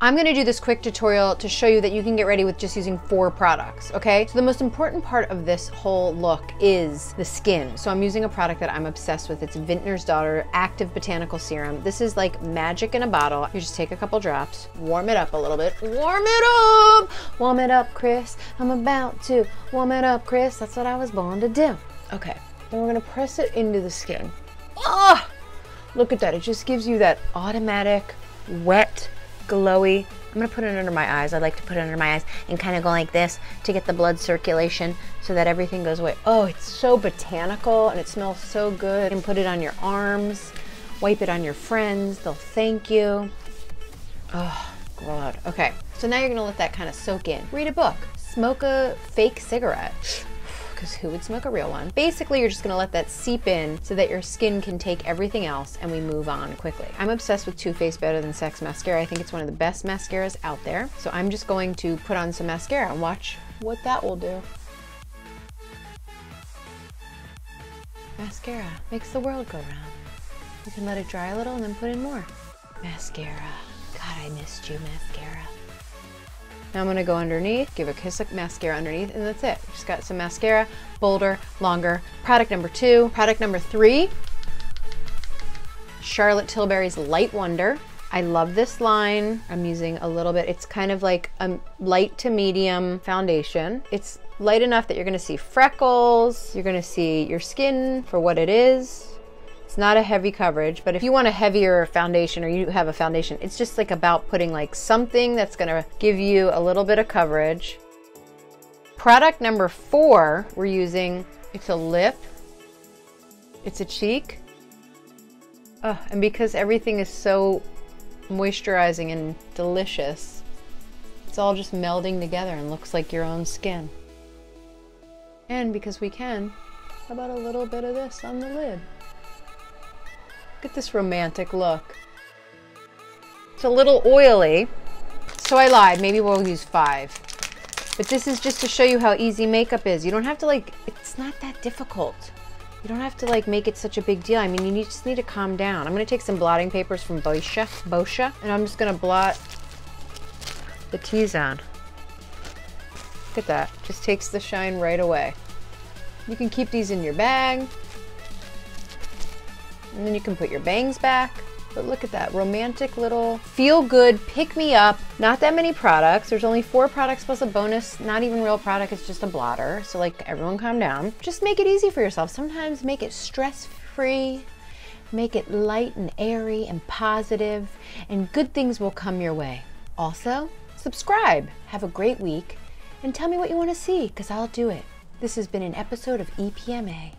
I'm gonna do this quick tutorial to show you that you can get ready with just using 4 products, okay? So the most important part of this whole look is the skin. So I'm using a product that I'm obsessed with. It's VITNER'S Active Botanical Serum. This is like magic in a bottle. You just take a couple drops, warm it up a little bit. Warm it up! Warm it up, Chris. I'm about to warm it up, Chris. That's what I was born to do. Okay, then we're gonna press it into the skin. Oh! Look at that, it just gives you that automatic, wet, glowy. I'm gonna put it under my eyes. I like to put it under my eyes and kind of go like this to get the blood circulation so that everything goes away. Oh, it's so botanical and it smells so good. You can put it on your arms, wipe it on your friends, they'll thank you. Oh, God. Okay, so now you're gonna let that kind of soak in. Read a book, smoke a fake cigarette. Because who would smoke a real one? Basically, you're just gonna let that seep in so that your skin can take everything else and we move on quickly. I'm obsessed with Too Faced Better Than Sex mascara. I think it's one of the best mascaras out there. So I'm just going to put on some mascara and watch what that will do. Mascara makes the world go round. You can let it dry a little and then put in more. Mascara. God, I missed you, mascara. Now I'm gonna go underneath, give a kiss of mascara underneath, and that's it. Just got some mascara, bolder, longer. Product number 2. Product number 3, Charlotte Tilbury's Light Wonder. I love this line. I'm using a little bit. It's kind of like a light to medium foundation. It's light enough that you're gonna see freckles, you're gonna see your skin for what it is. It's not a heavy coverage, but if you want a heavier foundation or you have a foundation, it's just like about putting like something that's gonna give you a little bit of coverage. Product number 4 we're using, it's a lip, it's a cheek. Oh, and because everything is so moisturizing and delicious, it's all just melding together and looks like your own skin. And because we can, how about a little bit of this on the lid? Look at this romantic look. It's a little oily, so I lied. Maybe we'll use 5. But this is just to show you how easy makeup is. You don't have to like, it's not that difficult. You don't have to like make it such a big deal. I mean, you just need to calm down. I'm gonna take some blotting papers from Boscia, and I'm just gonna blot the T-zone. Look at that, just takes the shine right away. You can keep these in your bag. And then you can put your bangs back. But look at that, romantic little feel good, pick me up. Not that many products. There's only 4 products plus a bonus, not even real product, it's just a blotter. So like, everyone calm down. Just make it easy for yourself. Sometimes make it stress-free, make it light and airy and positive, and good things will come your way. Also, subscribe. Have a great week, and tell me what you want to see, because I'll do it. This has been an episode of EPMA.